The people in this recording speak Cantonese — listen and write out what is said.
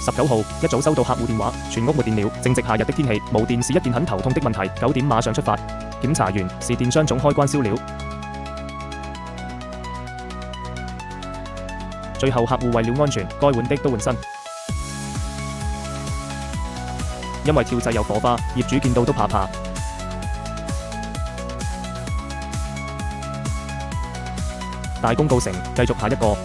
19號，一早收到客戶電話，全屋沒電了。正值夏日的天氣，無電是一件很頭痛的問題。9點馬上出發，檢查完是電箱總開關燒了。最後客戶為了安全，該換的都換新。因為跳掣有火花，業主見到都怕。大功告成，繼續下一個。